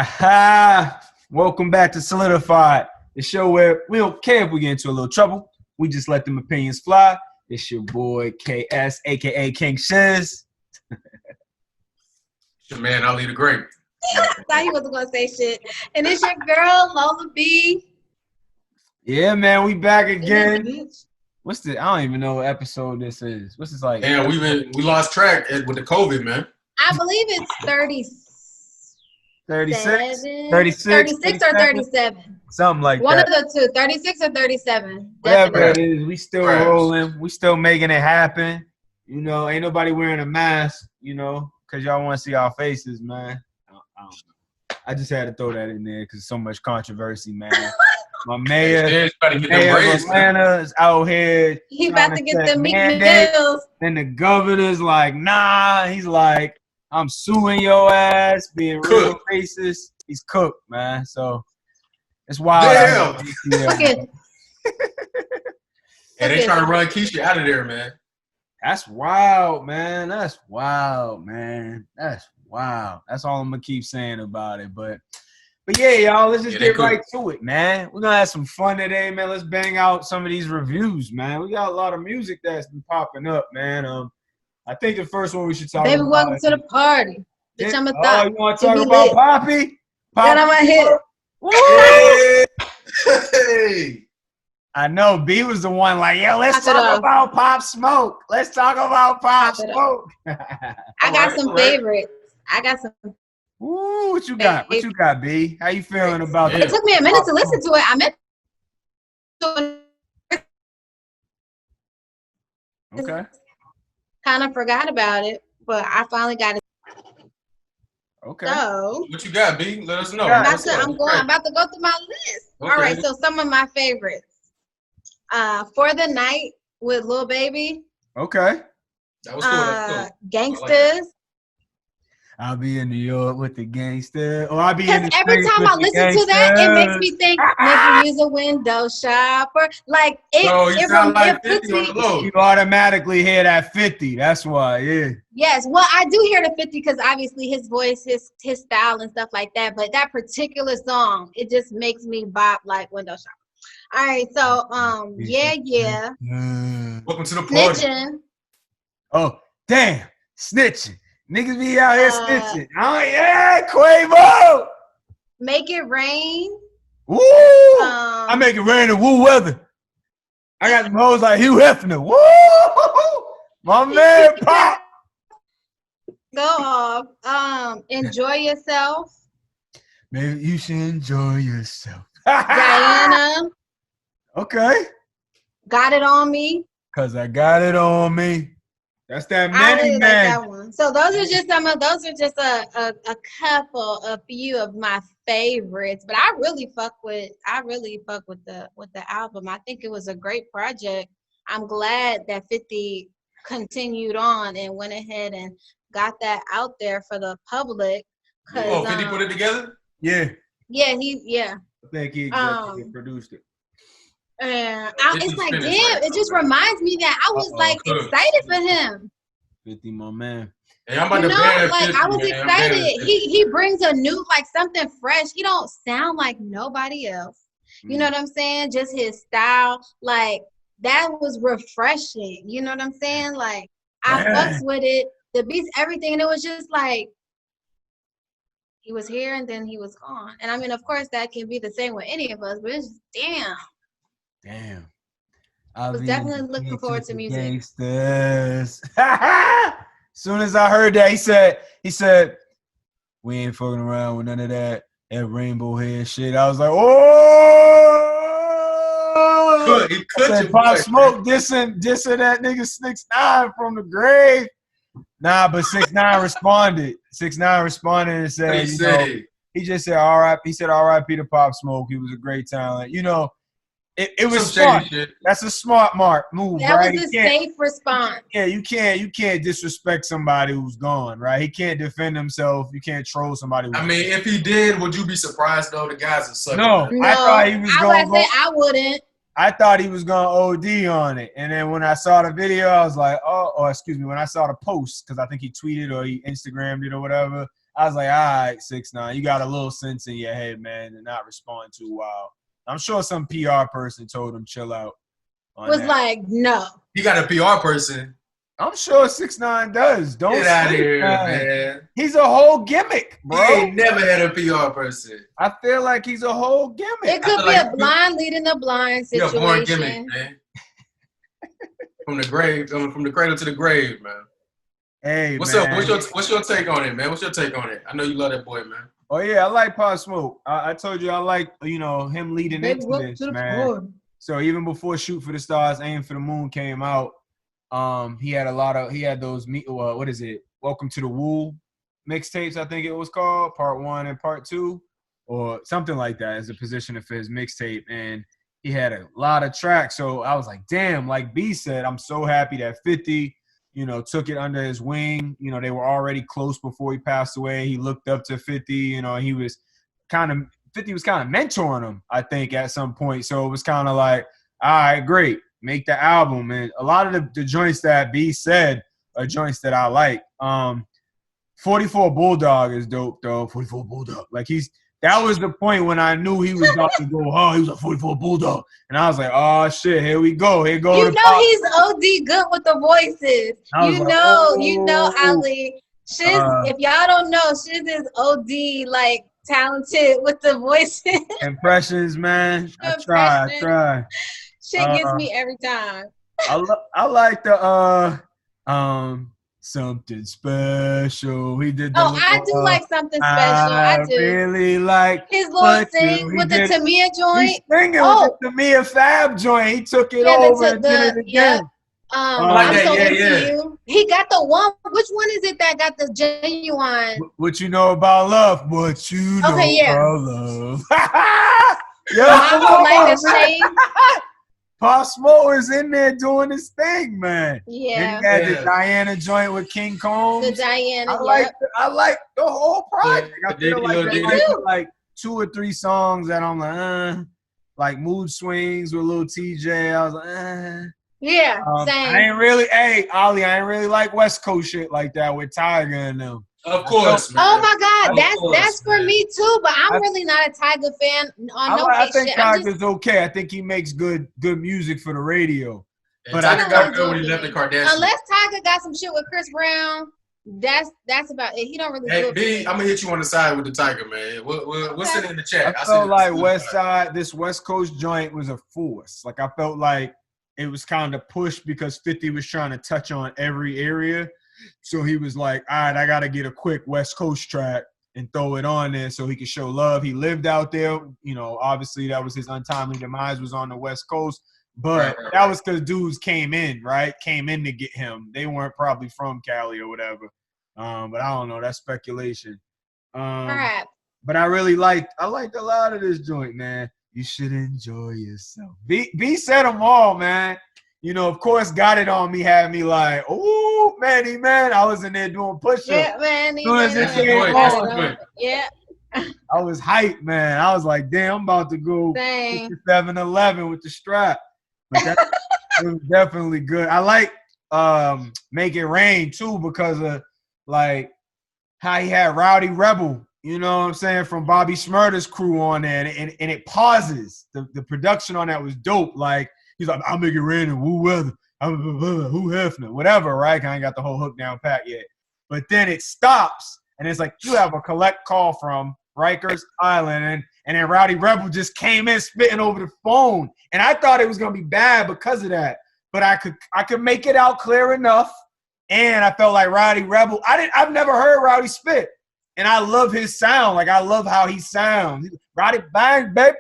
Ha! Welcome back to Solidified, the show where we don't care if we get into a little trouble. We just let them opinions fly. It's your boy KS, aka King Shizz. Your man, Ali the Great. I thought he wasn't gonna say shit. And it's your girl, Lola B. Yeah, man, we back again. What's the? I don't even know what episode this is. What's this like? Yeah, we lost track with the COVID, man. I believe it's 36 or 37. Something like One that. of the two, 36 or 37. Whatever it Definitely. is, we still rolling. We still making it happen. You know, ain't nobody wearing a mask, you know, because y'all want to see our faces, man. I don't know. I just had to throw that in there because so much controversy, man. My mayor of Atlanta is out here. He about to get them meat mandates, meals. and the governor's like, nah. He's like, I'm suing your ass, being real racist. He's cooked, man. So it's wild. Damn. And they trying to run Keisha out of there, man. That's wild, man. That's wild, man. That's wild. That's all I'm gonna keep saying about it. But yeah, y'all, let's just get right to it, man. We're gonna have some fun today, man. Let's bang out some of these reviews, man. We got a lot of music that's been popping up, man. I think the first one we should talk about. Baby, welcome to the party. Bitch, I'm a thought. You want to talk about Poppy? Get on my head. Hey. I know B was the one like, yo, let's talk about Pop Smoke. Let's talk about Pop Smoke. I got some favorites. I got some. Ooh, what you got? What you got, B? How you feeling about that? It took me a minute to listen to it. I meant to. Okay. Kind of forgot about it, but I finally got it. Okay. So, What you got, B? Let us know. I'm about to go through my list. Okay. All right, so some of my favorites. For the Night with Lil Baby. Okay. That was cool. Gangsters. I'll be in New York with the gangster. Or I'll be in the every time I listen to that, it makes me think nigga use a window shopper. Like it 50 on the low. You automatically hear that 50. That's why, yeah. Yes, well, I do hear the 50 because obviously his voice, his style and stuff like that. But that particular song, it just makes me bop like window shopper. All right, so yeah. Welcome to the party. Snitching. Oh, damn. Snitching. Niggas be out here snitching. Oh, yeah, Quavo. Make It Rain. Woo! I make it rain in woo weather. I got some hoes like Hugh Hefner. Woo! My man, Pop. Go off. Enjoy Yourself. Maybe you should enjoy yourself. Diana. Okay. Got It On Me. Cause I got it on me. That's that I many really man. like that one. So those are just a couple, a few of my favorites. But I really fuck with the album. I think it was a great project. I'm glad that 50 continued on and went ahead and got that out there for the public. 50 put it together? Yeah. Yeah, I think he executive produced it. And it's like, damn, it just reminds me that I was excited for him. 50, my man. Hey, I'm about to ban 50, I was excited. He brings a new, something fresh. He don't sound like nobody else. You know what I'm saying? Just his style, that was refreshing. You know what I'm saying? I fucks with it. The beats, everything, and it was just he was here and then he was gone. And I mean, of course, that can be the same with any of us, but it's just damn. I was definitely looking forward to music. Gangsters. Soon as I heard that, he said, we ain't fucking around with none of that rainbow hair shit. I was like, oh! He could Pop Smoke dissing that nigga 6ix9ine from the grave. Nah, but 6ix9ine responded. 6ix9ine responded and said, he just said, all right. He said, R.I.P. to Pop Smoke. He was a great talent. You know, it was smart. That's a smart move, that right? That was a safe response. Yeah, you can't disrespect somebody who's gone, right? He can't defend himself. You can't troll somebody. I mean, if he did, would you be surprised though? The guy's a sucker. No, I thought he was going. I wouldn't. I thought he was going to OD on it, and then when I saw the video, I was like, when I saw the post, because I think he tweeted or he Instagrammed it or whatever, I was like, all right, 6ix9ine, you got a little sense in your head, man, and not respond too wild. I'm sure some PR person told him chill out. Was that. Like, no. He got a PR person. I'm sure 6ix9ine does. Don't get out of here, man. He's a whole gimmick, bro. He ain't never had a PR person. I feel like he's a whole gimmick. It could be like a blind leading the blind situation. You're a born gimmick, man. From the grave, from the cradle to the grave, man. Hey, what's man. up? What's your take on it, man? What's your take on it? I know you love that boy, man. Oh yeah, I like Pop Smoke. I told you I like him leading into this, man. So even before Shoot for the Stars, Aim for the Moon came out, he had those what is it? Welcome to the Woo mixtapes, I think it was called, part 1 and part 2, or something like that as a position for his mixtape, and he had a lot of tracks. So I was like, damn, like B said, I'm so happy that 50. Took it under his wing. They were already close before he passed away. He looked up to 50. 50 was kind of mentoring him, I think, at some point. So it was kind of like, all right, great, make the album. And a lot of the joints that B said are joints that I like. 44 Bulldog is dope, though. 44 Bulldog. That was the point when I knew he was about to go, he was a 44 Bulldog. And I was like, oh, shit, here we go. Here go. He's OD good with the voices. You know, Ali. Shizz, if y'all don't know, Shizz is OD, talented with the voices. Impressions, man. I try. Shit gets me every time. I like the Something Special. He did. I do like Something Special. I do. Really like his little thing with the Tamia joint. He's singing with the Tamia Fab joint. He took it over and did it again. I'm so into you. He got the one. Which one is it that got the genuine? What you know about love? What you know about love? Pop Smoke is in there doing his thing, man. Yeah. Then he had the Diana joint with King Combs. The Diana, I like the whole project. I feel like 2 or 3 songs that I'm like Mood Swings with Lil TJ. I was like, Yeah, same. I ain't really like West Coast shit like that with Tiger and them. Of course, man. Oh my God, that's for me too. But I'm really not a Tiger fan on no I think shit. Tiger's okay. I think he makes good music for the radio. But Tiger got good when he left the Kardashians. Unless Tiger got some shit with Chris Brown, that's about it. He don't really. Hey B, I'm gonna hit you on the side with the Tiger, man. We'll send it in the chat. I felt like this West Coast joint was a force. Like I felt like it was kind of pushed because 50 was trying to touch on every area. So he was like, all right, I got to get a quick West Coast track and throw it on there so he could show love. He lived out there. Obviously that was his untimely demise was on the West Coast. But that was because dudes came in to get him. They weren't probably from Cali or whatever. But I don't know. That's speculation. Right. But I liked a lot of this joint, man. You should enjoy yourself. B said them all, man. Of course, Got It On Me had me like, oh, Manny, man. I was in there doing push-ups. Yeah, Manny. Yeah. I was hyped, man. I was like, damn, I'm about to go to 7-Eleven with the strap. But that it was definitely good. I like Make It Rain, too, because of, how he had Rowdy Rebel, you know what I'm saying, from Bobby Shmurda's crew on there. And it pauses. The production on that was dope. He's like, I'll make it rain and woo weather. Who Hefner, whatever, right? I ain't got the whole hook down pat yet. But then it stops, and it's like, you have a collect call from Rikers Island, and then Rowdy Rebel just came in spitting over the phone. And I thought it was going to be bad because of that. But I could make it out clear enough, and I felt like Rowdy Rebel, I've never heard Rowdy spit. And I love his sound. I love how he sounds. Rowdy bang, baby.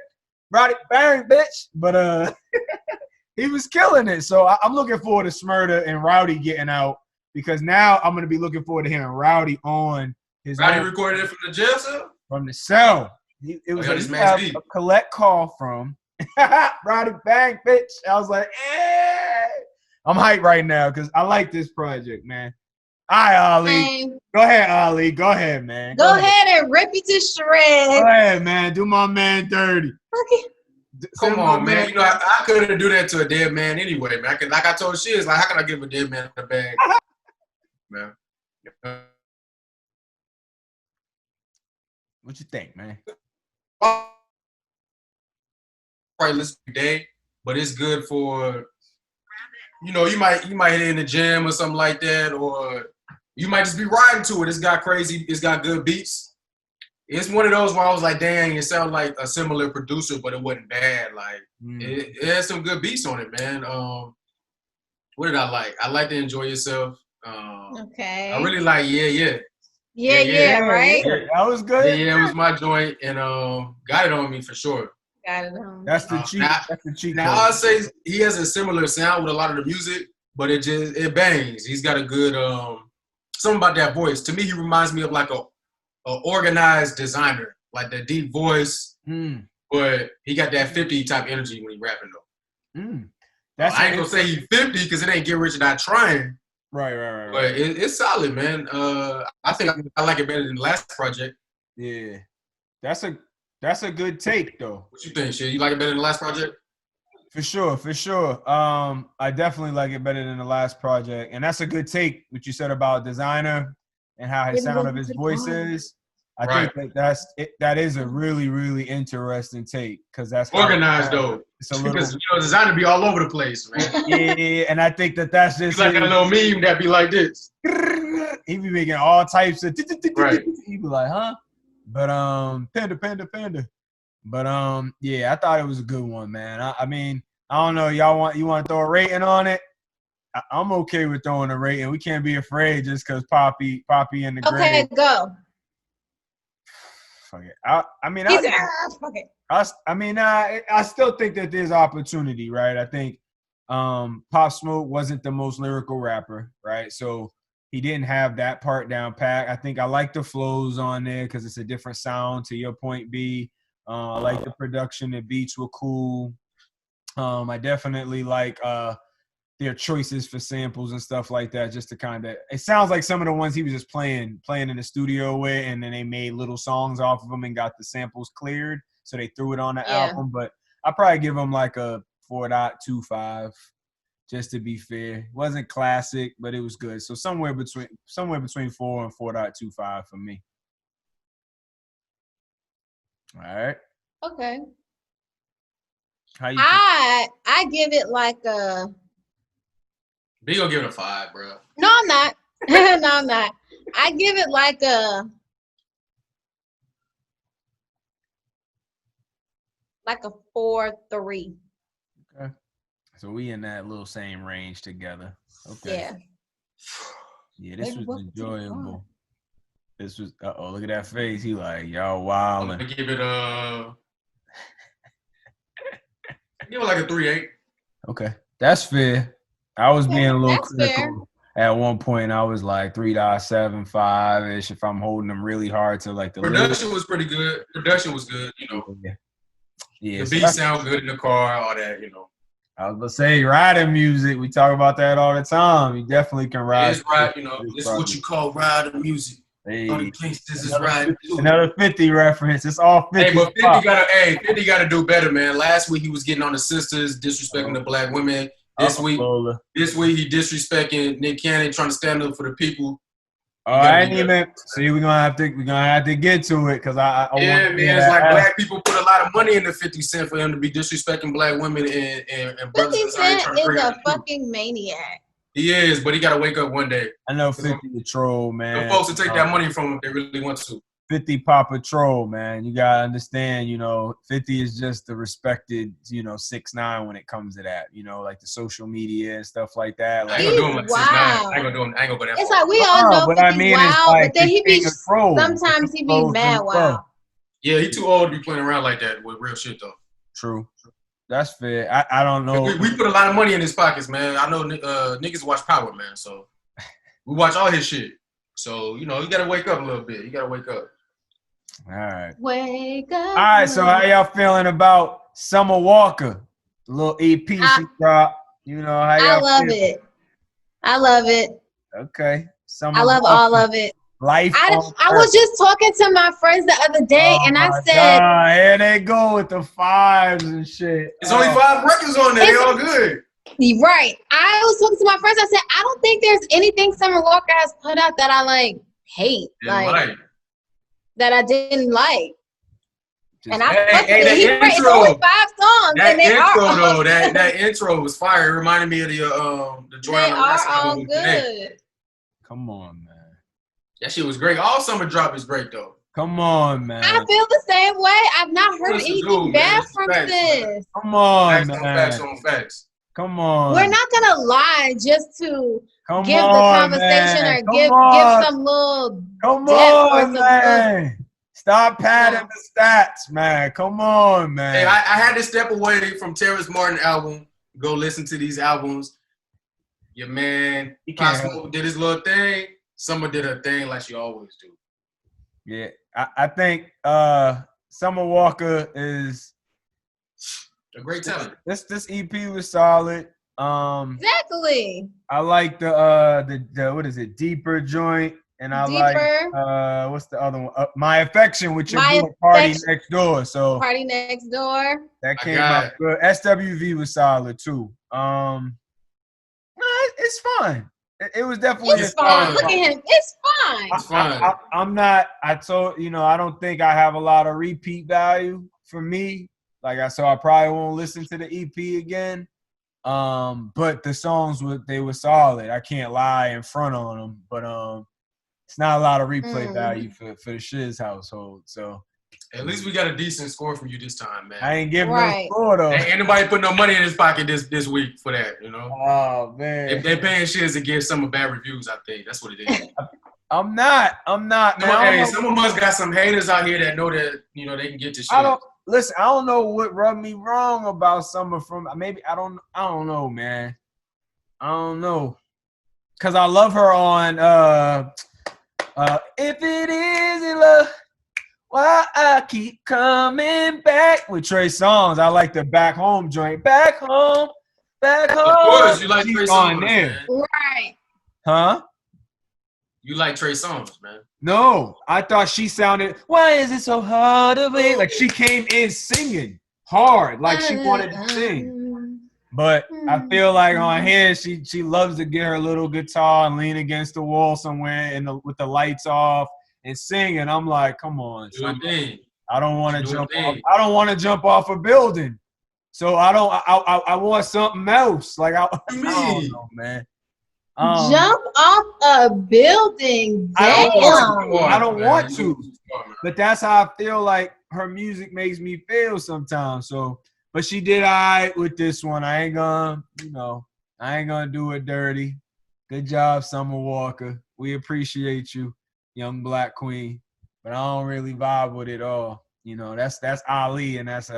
Rowdy bang, bitch. But, he was killing it. So I'm looking forward to Smurda and Rowdy getting out because now I'm going to be looking forward to hearing Rowdy on his Rowdy recorded it from the jail cell? From the cell. It was a collect call from Rowdy Bang, bitch. I was like, I'm hyped right now because I like this project, man. All right, Ali. Go ahead, Ali. Go ahead, man. Go ahead and rip you to shreds. Go ahead, man. Do my man dirty. Okay. Come on, man. I couldn't do that to a dead man anyway, man. Like I told Shizz, how can I give a dead man a bag? Man. What you think, man? Probably listen every day, but it's good for, you know, you might hit it in the gym or something like that, or you might just be riding to it. It's got crazy. It's got good beats. It's one of those where I was like, dang, it sounded like a similar producer, but it wasn't bad. Like, it had some good beats on it, man. What did I like? I like to Enjoy Yourself. Okay. I really like Yeah, right? Yeah, that was good. Yeah, it was my joint, and got it on me for sure. Got it on. That's the cheat. That's the cheat. Now I'll say he has a similar sound with a lot of the music, but it bangs. He's got a good something about that voice. To me, he reminds me of like a organized designer, like the deep voice, but he got that 50 type energy when he rapping though. I ain't gonna say he's 50 because it ain't Get Rich or Die Trying. Right. But it's solid, man. I think I like it better than the last project. Yeah, that's a good take though. What you think, Shizz? You like it better than the last project? For sure. I definitely like it better than the last project, and that's a good take. What you said about designer and how his sound of his voice is. I think that is a really, really interesting take because that's organized though. It's a little, because designer be all over the place, man. Yeah, and I think that's just like a little meme that be like this. He be making all types of right. He be like, huh? But panda. But yeah, I thought it was a good one, man. I mean, I don't know, you want to throw a rating on it? I'm okay with throwing a rating. We can't be afraid just because Poppy in the grave. Okay, go. Fuck it. I still think that there's opportunity, right? I think Pop Smoke wasn't the most lyrical rapper, right? So he didn't have that part down pat. I think I like the flows on there because it's a different sound. To your point, B. I like the production. The beats were cool. I definitely like their choices for samples and stuff like that, just to kind of, it sounds like some of the ones he was just playing in the studio with, and then they made little songs off of them and got the samples cleared, so they threw it on the album. But I probably give them like a 4.25, just to be fair. It wasn't classic, but it was good. So somewhere between 4 and 4.25 for me. All right. Okay. How you I give it like a. B gonna give it a 5, bro. No, I'm not. No, I'm not. I give it like a 4.3. Okay. So we in that little same range together. Okay. Yeah. Yeah, this was enjoyable. This was look at that face. He like, y'all wildin'. I'm gonna give it give it like a 3.8. Okay. That's fair. I was being a little critical. Fair. At one point, I was like 3.75-ish if I'm holding them really hard to like the production was pretty good. Production was good, you know. Yeah. The beats sound good in the car, all that, you know. I was gonna say riding music. We talk about that all the time. You definitely can ride. It's right, you know. This is what you call riding music. Hey, this is riding. Another 50 reference. It's all 50. Hey, but 50 gotta do better, man. Last week he was getting on the sisters, disrespecting the black women. This week he disrespecting Nick Cannon, trying to stand up for the people. I ain't even. See, we're gonna have to get to it because I yeah, man. It's like black people put a lot of money into 50 Cent for him to be disrespecting black women and brothers. 50 Cent is a fucking maniac. He is, but he gotta wake up one day. I know 50 the troll, man. The folks to take that money from him if they really want to. 50 Papa Troll, man. You gotta understand, 50 is just the respected, 6'9" when it comes to that, like the social media and stuff like that. Like, I ain't gonna do him like 6'9". I ain't gonna do him. I ain't gonna go that It's far. like we all know 50's wild, like, but then he be sometimes he be mad wild. Yeah, he too old to be playing around like that with real shit though. True. That's fair. I don't know. We put a lot of money in his pockets, man. I know niggas watch Power, man. So we watch all his shit. So, you gotta wake up a little bit. You gotta wake up. All right. Wake up. All right, so how y'all feeling about Summer Walker? A little EP she dropped. How y'all I love it. Okay. I love all of it. Life. I was just talking to my friends the other day, and I said, here they go with the 5s and shit. There's only 5 records on there. They all good. Right. I was talking to my friends. I said, I don't think there's anything Summer Walker has put out that I hate. Right. that I didn't like. And I it's only 5 songs. That and they intro are though, that intro was fire. It reminded me of the joint they on the last are all album. good. Come on, man. That shit was great. All summer drop is great though. Come on, man. I feel the same way. I've not heard anything bad from this. Come on, facts man. Facts on facts. Come on. We're not gonna lie just to Come give on, the conversation man. or give some little Come depth or on, some man. Stop padding the stats, man. Come on, man. Hey, I had to step away from Terrence Martin album. Go listen to these albums. Your man, Cosmo did his little thing. Summer did her thing like she always do. Yeah, I think Summer Walker is a great talent. This EP was solid. Exactly. I like the what is it, Deeper joint, and I Deeper. like what's the other one? My Affection, which is Party Next Door. So Party Next Door. That came out good. SWV was solid too. It's fun. It was definitely fun. Look at him. It's fine. It's fine. I'm not. I told I don't think I have a lot of repeat value for me. So I probably won't listen to the EP again. But the songs were solid. I can't lie in front on them. But it's not a lot of replay value for the Shizz household. So at least we got a decent score from you this time, man. I ain't giving no score though. Ain't anybody put no money in his pocket this week for that, Oh man. If they paying Shizz to give some bad reviews, I think that's what it is. I'm not. Hey, some of us got some haters out here that know that they can get to shit. Listen, I don't know what rubbed me wrong about Summer from maybe I don't know, man. I don't know. Cause I love her on If It Isn't Love, Why I Keep Coming Back with Trey Songz. I like the Back Home joint. Back home. Of course, you like Trey Songz, man. Right. Huh? You like Trey Songz, man. No, I thought she sounded, why is it so hard to wait? Like she came in singing hard, like she wanted to sing. But I feel like on here, she loves to get her little guitar and lean against the wall somewhere with the lights off and sing. And I'm like, come on. I don't want to jump off. I don't want to jump off a building. So I want something else. Like I don't know, man. Jump off a building. Damn. I don't want to. But that's how I feel like her music makes me feel sometimes. So, but she did all right with this one. I ain't gonna do it dirty. Good job, Summer Walker. We appreciate you, young black queen. But I don't really vibe with it all. That's Ali and that's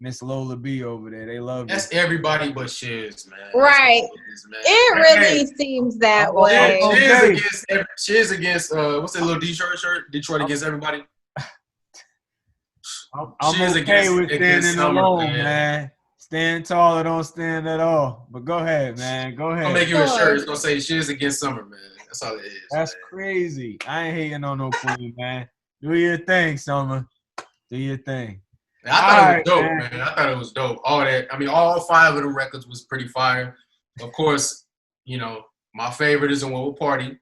Miss Lola B over there. They love That's everybody but Shizz, man. Right. It really seems that way. Shizz against what's that little Detroit shirt? Detroit against everybody. I'm okay with standing alone, man. Stand tall or don't stand at all. But go ahead, man. Go ahead. I'll make you a shirt. It's gonna say Shizz against Summer, man. That's all it is. That's crazy. I ain't hating on no queen, man. Do your thing, Summer. Do your thing. I thought it was dope, man. I thought it was dope. All that. I mean, all 5 of the records was pretty fire. Of course, my favorite is in What Will Party.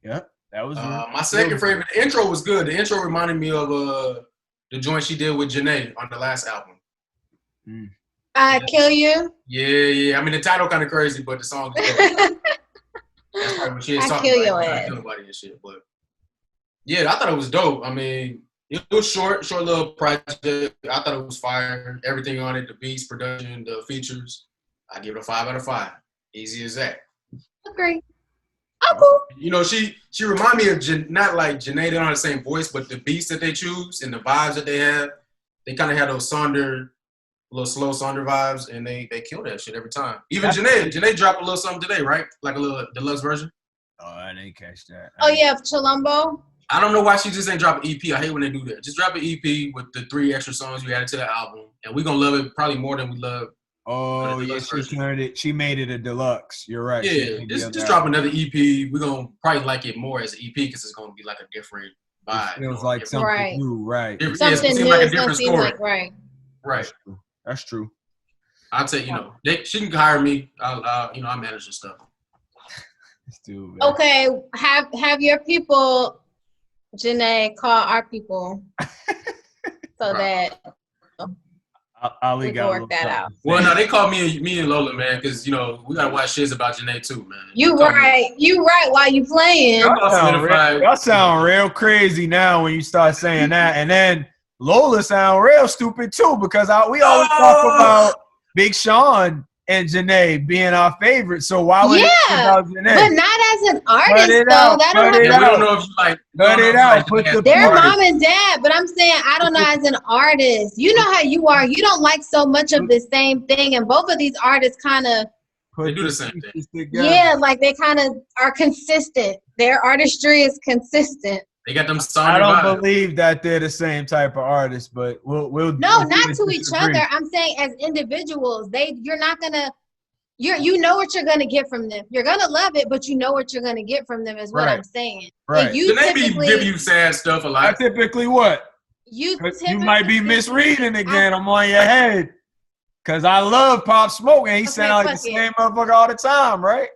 Yep, that was my second favorite. The intro was good. The intro reminded me of the joint she did with Janae on the last album. I Kill You? Yeah. I mean, the title kind of crazy, but the song is dope. That's probably what she is talking about. Trying to kill nobody and shit. But yeah, I thought it was dope. I mean, it was short little project. I thought it was fire. Everything on it, the beats, production, the features. I give it a 5 out of 5. Easy as that. Agree. Cool. She remind me of not like Janae. They don't have the same voice, but the beats that they choose and the vibes that they have, they kind of have those little slow Sonder vibes, and they kill that shit every time. Even Janae dropped a little something today, right? Like a little deluxe version. Oh, I didn't catch that. Oh yeah, Chilumbo. I don't know why she just ain't drop an EP. I hate when they do that. Just drop an EP with the 3 extra songs you added to the album, and we're gonna love it probably more than we love. Oh yeah, she made it a deluxe. You're right. Yeah, just drop another EP. We're gonna probably like it more as an EP because it's gonna be like a different vibe. It feels like something new, right? Something new. Like a different story. Right. That's true. I'll tell she can hire me. I'll manage the stuff. Dude, okay, have your people Janae, call our people so that Ali we can work that out. Well, no, they called me and Lola, man, because you know we gotta watch Shizz about Janae too, man. You right. While you playing. Y'all sound real crazy now when you start saying that, and then Lola sound real stupid too because we always talk about Big Sean and Janae being our favorite. So why would it be about Janae? But not as an artist though. That don't have to. We don't know if you like. Cut it out. Their mom and dad. But I'm saying I don't know as an artist. You know how you are. You don't like so much of the same thing, and both of these artists kind of. They do the same thing. Yeah, like they kind of are consistent. Their artistry is consistent. They got them songs. I don't believe that they're the same type of artists, but we'll not to each other. I'm saying as individuals, you're not gonna. You know what you're gonna get from them. You're gonna love it, but you know what you're gonna get from them is what I'm saying. Right. And you they be giving you sad stuff a lot. Typically what? You might be misreading again. I'm on your head. Cause I love Pop Smoke and he sound like the same motherfucker all the time, right?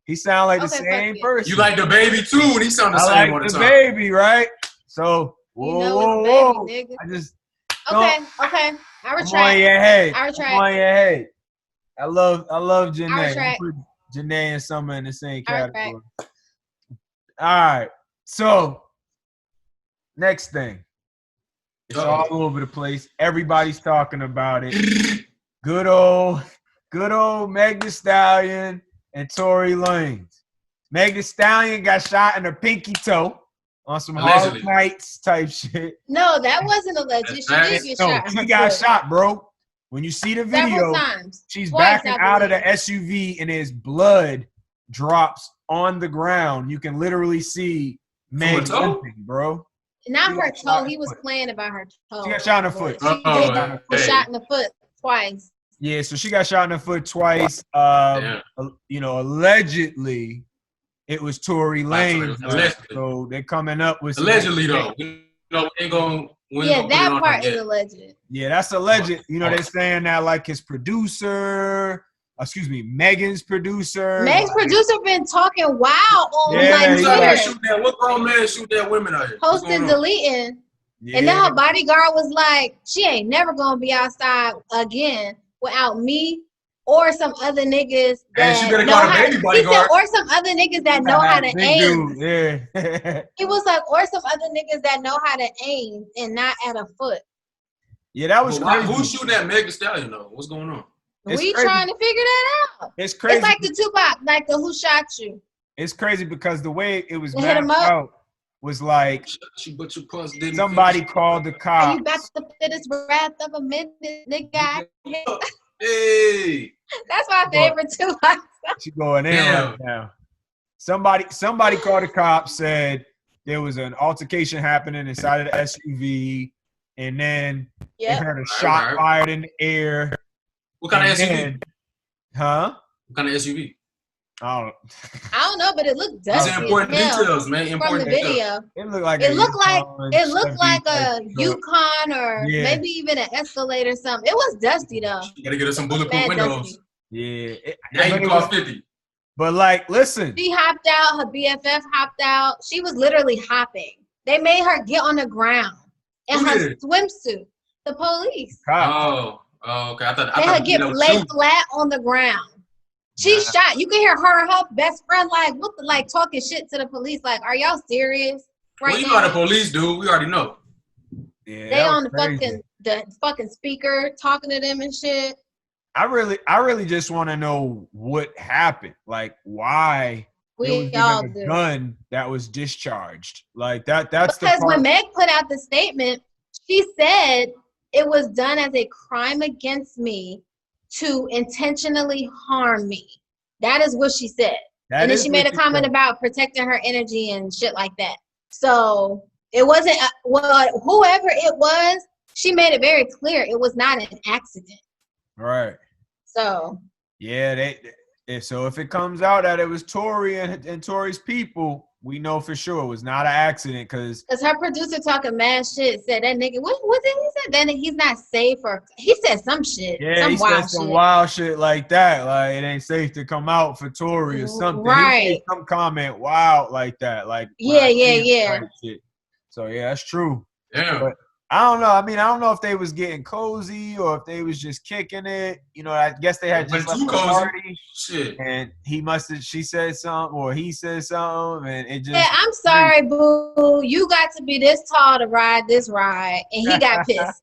He sound like the same person. You like the baby too, and he sound the same all the time. I like the baby, right? So whoa. Baby, I just okay. I retract. I'm on your head. I retract. I'm on your head. I love Janae. Put Janae and Summer in the same category. All right. So next thing. It's all over the place. Everybody's talking about it. Good old Meg Thee Stallion and Tory Lanez. Meg Thee Stallion got shot in her pinky toe on some Hard Nights type shit. No, that wasn't alleged. She did get shot. She got shot, bro. When you see the video, she's backing out of the SUV and his blood drops on the ground. You can literally see Meg limping, bro. Not her toe. He was playing about her toe. She got shot in the foot. Shot in the foot twice. Yeah, so she got shot in the foot twice. Allegedly, it was Tory Lanez. So they're coming up with allegedly though. Ain't going. That part is alleged. Yeah, that's alleged. They're saying that like his producer. Megan's producer. Meg's producer been talking wild on Twitter. What grown man shoot that women out here? Posting, deleting. Yeah. And then her bodyguard was like, she ain't never gonna be outside again without me or some other niggas that she better call the baby bodyguard. Or some other niggas that know how to aim. Yeah. He was like, or some other niggas that know how to aim and not at a foot. Yeah, that was crazy. Who's shooting at Meg Thee Stallion though? What's going on? We trying to figure that out. It's crazy. It's like the Tupac, like the Who Shot You. It's crazy because the way it was mapped out was like somebody called the cops. Are you about to fit this wrath of a minute, nigga? Hey. That's my favorite Tupac. She going in right now. Somebody called the cops, said there was an altercation happening inside of the SUV, and then they heard a shot fired in the air. What kind of SUV? Huh? What kind of SUV? I don't know, but it looked dusty. These are important details, man. From the video, it looked like a Yukon or maybe even an Escalade or something. It was dusty though. You gotta get us some bulletproof windows. Yeah. Now you cost 50. But like, listen. She hopped out. Her BFF hopped out. She was literally hopping. They made her get on the ground in her swimsuit. The police. Oh, okay. I thought they had get laid flat on the ground. She shot. You can hear her and her best friend talking shit to the police. Like, are y'all serious? Right now? Know how the police do. We already know. Yeah, they on the fucking speaker talking to them and shit. I really just want to know what happened. Like, why we all a gun that was discharged. Like that's because when Meg put out the statement, she said it was done as a crime against me to intentionally harm me. That is what she said. And then she made a comment about protecting her energy and shit like that. So it wasn't, whoever it was, she made it very clear it was not an accident. Right. So. Yeah, so if it comes out that it was Tory and Tory's people, we know for sure it was not an accident because her producer talking mad shit said that nigga what was it he said that he's not safe or he said some shit. Yeah, he said some wild shit like that. Like it ain't safe to come out for Tory or something. Right. He made some comment wild like that. Like yeah. So yeah, that's true. Yeah. But I don't know. I mean, I don't know if they was getting cozy or if they was just kicking it. You know, I guess they had just left the party. Shit. And she said something or he said something and it just. Yeah, I'm sorry, boo. You got to be this tall to ride this ride, and he got pissed.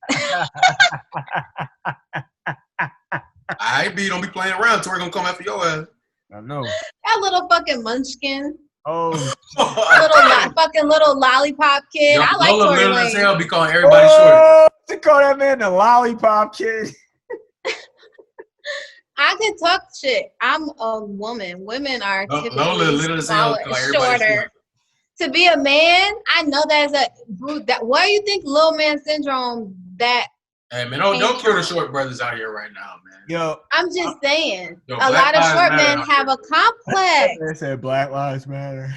I B, don't be playing around. Tory gonna come after your ass. I know. That little fucking munchkin. Oh, little lollipop kid. Yo, I like Lola Tory little as Lanez. hell be calling everybody short. To call that man the lollipop kid. I can talk shit. I'm a woman. Women are typically Lola little as hell call everybody short. To be a man, I know that's why do you think little man syndrome that? Hey man, don't kill the short brothers out here right now, man. Yo, I'm just saying, Yo, a lot of short men have a complex. They said Black Lives Matter.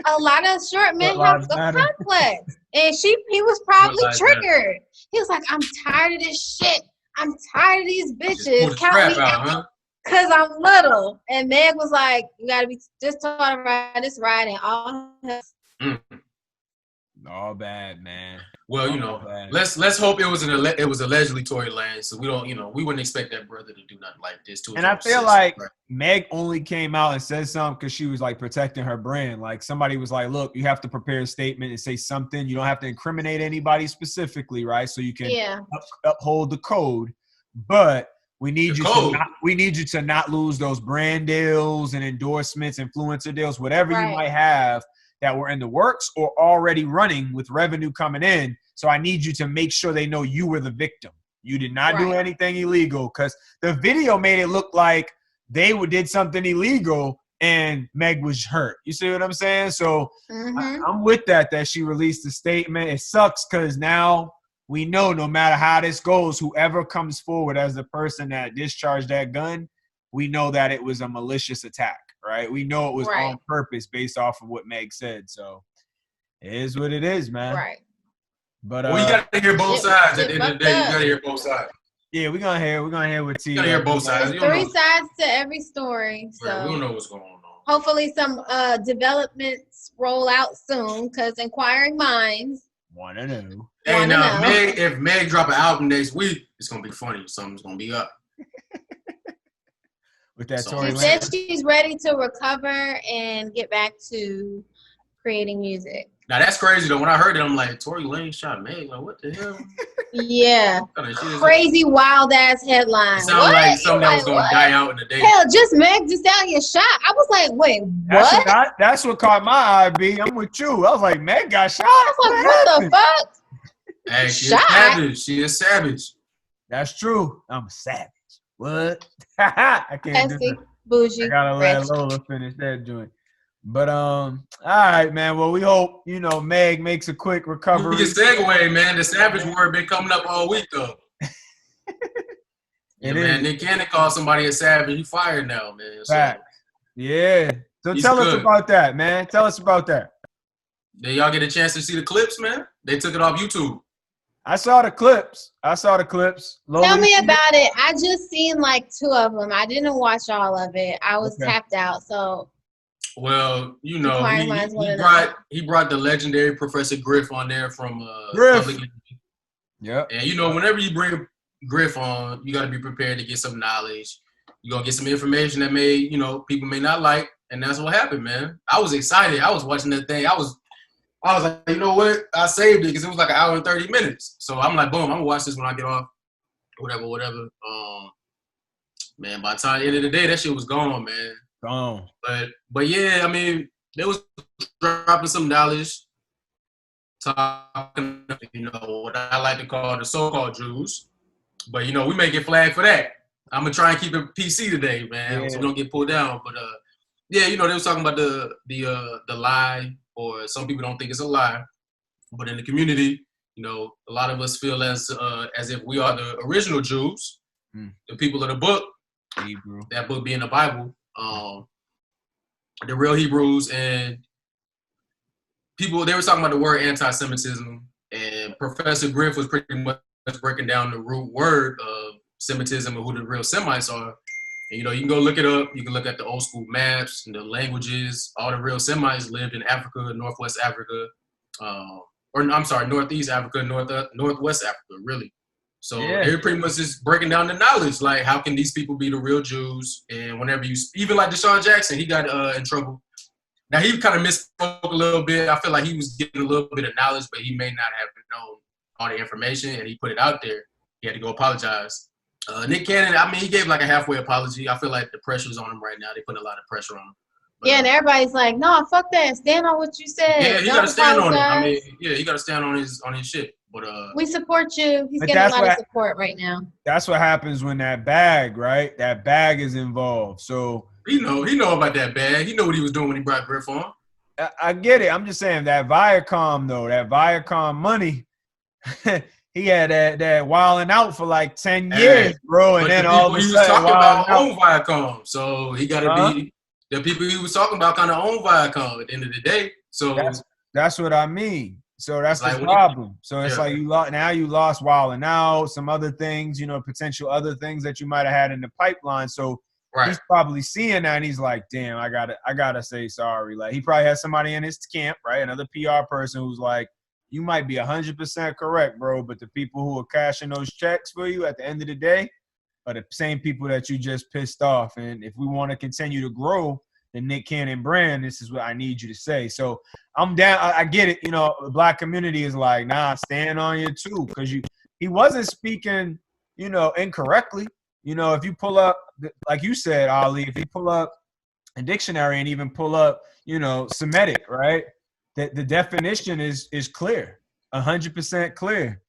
A lot of short men have a complex. And he was probably triggered. He was like, I'm tired of this shit. I'm tired of these bitches. Count me out because I'm little. And Meg was like, you got to be just taught to ride this ride and all. All bad, man. Well, you know, let's hope it was allegedly Tory Lanez, so we don't, we wouldn't expect that brother to do nothing like this to. And I feel like Meg only came out and said something because she was like protecting her brand. Like somebody was like, "Look, you have to prepare a statement and say something. You don't have to incriminate anybody specifically, right? So you can uphold the code, but we need you to not lose those brand deals and endorsements, influencer deals, whatever you might have." That were in the works or already running with revenue coming in. So I need you to make sure they know you were the victim. You did not do anything illegal because the video made it look like they did something illegal and Meg was hurt. You see what I'm saying? So I'm with that she released a statement. It sucks because now we know no matter how this goes, whoever comes forward as the person that discharged that gun, we know that it was a malicious attack. Right, we know it was on purpose based off of what Meg said. So it is what it is, man. Right. But you gotta hear both sides. At the end of the day, you gotta hear both sides. Yeah, we're gonna hear what T. You gotta hear both sides. Three sides to every story. So we don't know what's going on. Hopefully, some developments roll out soon. Because inquiring minds want to know. Hey, now if Meg drop an album next week, it's gonna be funny. Something's gonna be up. With that Tory Lanez. She said she's ready to recover and get back to creating music. Now that's crazy though. When I heard it, I'm like, Tory Lanez shot Meg. Like, what the hell? Yeah. Crazy, wild ass headline. It sounded like something that was gonna die out in the day. Hell, just Meg Thee Stallion shot. I was like, wait, what? That's what caught my eye, B. I'm with you. I was like, Meg got shot. I was like, what the fuck? Hey, she's savage. She is savage. That's true. I'm a savage. What? I can't do that. Bougie. I gotta let Lola finish that joint. But all right, man. Well, we hope Meg makes a quick recovery. We can segue, man. The savage word been coming up all week though. Man. Nick Cannon called somebody a savage. He fired now, man. Fact. Yeah. So tell us about that, man. Tell us about that. Did y'all get a chance to see the clips, man? They took it off YouTube. I saw the clips. Lola, tell me about it. I just seen like 2 of them. I didn't watch all of it. I was tapped out. So, well, he brought the legendary Professor Griff on there from Griff. Yeah. And whenever you bring Griff on, you got to be prepared to get some knowledge. You're gonna get some information that people may not like, and that's what happened, man. I was excited. I was watching that thing. I was like, you know what? I saved it because it was like an hour and 30 minutes. So I'm like, boom, I'm gonna watch this when I get off. Whatever. Man, by the time the end of the day, that shit was gone, man. Gone. But yeah, I mean, they was dropping some knowledge, talking, what I like to call the so-called Jews. But we may get flagged for that. I'm gonna try and keep it PC today, man, so we don't get pulled down. But they was talking about the lie. Or some people don't think it's a lie, but in the community, a lot of us feel as if we are the original Jews, the people of the book, Hebrew. That book being the Bible, the real Hebrews, and people. They were talking about the word anti-Semitism, and Professor Griff was pretty much breaking down the root word of Semitism and who the real Semites are. And, you can go look it up. You can look at the old school maps and the languages. All the real Semites lived in Africa, Northwest Africa, or I'm sorry, Northeast Africa, Northwest Africa, really. So they're pretty much just breaking down the knowledge, like how can these people be the real Jews? And whenever you, even like Deshaun Jackson, he got in trouble. Now he kind of misspoke a little bit. I feel like he was getting a little bit of knowledge, but he may not have known all the information, and he put it out there. He had to go apologize. Nick Cannon, I mean, he gave like a halfway apology. I feel like the pressure's on him right now. They put a lot of pressure on him. But, and everybody's like, "No, fuck that. Stand on what you said." Yeah, he got to stand on it. I mean, yeah, he got to stand on his shit. But we support you. He's getting a lot of support right now. That's what happens when that bag, right? That bag is involved. So he know about that bag. He know what he was doing when he brought Griff on. I get it. I'm just saying that Viacom though, that Viacom money. He had that wilding out for like 10 years, bro, and then all of a sudden, he was talking about own Viacom, so he got to be the people he was talking about kind of own Viacom at the end of the day. So that's what I mean. So that's the problem. So it's like you lost wilding out, some other things, potential other things that you might have had in the pipeline. So he's probably seeing that, and he's like, "Damn, I gotta say sorry." Like he probably has somebody in his camp, right? Another PR person who's like, "You might be 100% correct, bro, but the people who are cashing those checks for you at the end of the day are the same people that you just pissed off. And if we want to continue to grow the Nick Cannon brand, this is what I need you to say." So I'm down. I get it. The black community is like, nah, stand on you too, because he wasn't speaking, incorrectly. If you pull up, like you said, Ali, if you pull up a dictionary and even pull up, Semitic, right? The definition is clear, 100% clear.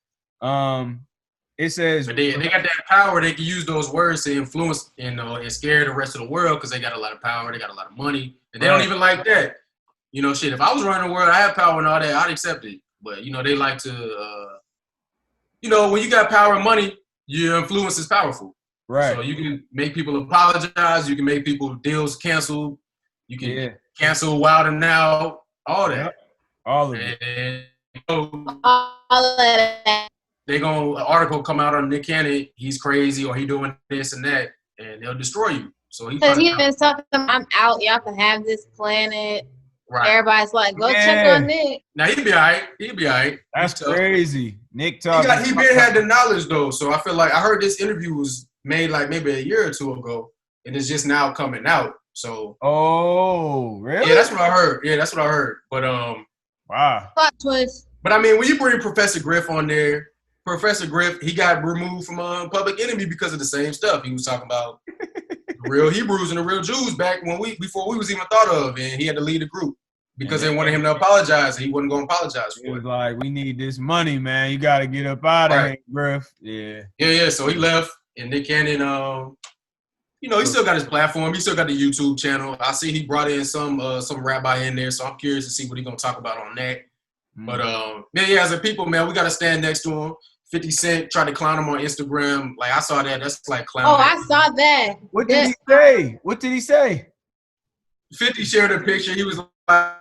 It says, but they got that power. They can use those words to influence, and scare the rest of the world because they got a lot of power. They got a lot of money, and they don't even like that. Shit. If I was running the world, I have power and all that, I'd accept it. But they like to, when you got power and money, your influence is powerful. Right. So you can make people apologize. You can make people deals canceled. You can cancel Wild and Out. All that. All of it. All of that. They an article come out on Nick Cannon, he's crazy or he doing this and that, and they'll destroy you. So he's been talking, I'm out, y'all can have this planet. Right. Everybody's like, go check on Nick. Now he'll be all right. That's crazy. Nick talking. He been had the knowledge though, so I feel like I heard this interview was made like maybe a year or two ago, and it's just now coming out. So really? Yeah, that's what I heard. But wow. Plot twist. But I mean, when you bring Professor Griff on there, Professor Griff, he got removed from Public Enemy because of the same stuff. He was talking about the real Hebrews and the real Jews back before we was even thought of, and he had to lead the group because they wanted him to apologize, and he wasn't going to apologize for it. He was like, "We need this money, man. You got to get up out of here, Griff." Yeah. So he left, and Nick Cannon, he still got his platform. He still got the YouTube channel. I see he brought in some rabbi in there, so I'm curious to see what he's gonna talk about on that. But as a people, man, we gotta stand next to him. 50 Cent tried to clown him on Instagram. Like I saw that. That's like clowning. Oh, I saw that. What did he say? What did he say? 50 shared a picture. He was like,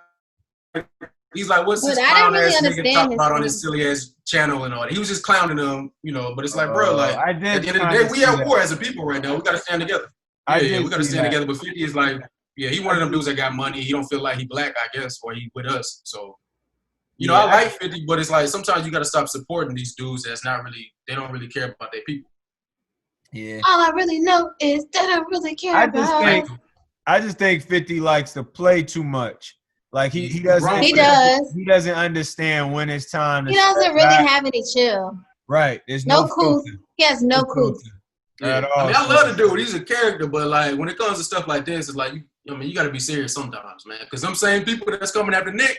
what's this clown ass nigga talking about on his silly ass channel and all that? He was just clowning them, But it's like, bro, like at the end of the day, we at war as a people right now. We gotta stand together. We gotta stand together. But 50 is like, he one of them dudes that got money. He don't feel like he black, I guess, or he with us. So. I like 50, but it's like sometimes you got to stop supporting these dudes they don't really care about their people. Yeah. All I really know is that I really care about. I just think 50 likes to play too much. Like he doesn't. He does. He doesn't understand when it's time to. He doesn't really have any chill. Right. There's no cool. He has no cool. At all. I mean, I love the dude. He's a character, but like when it comes to stuff like this, it's like you got to be serious sometimes, man. Because I'm saying people that's coming after Nick.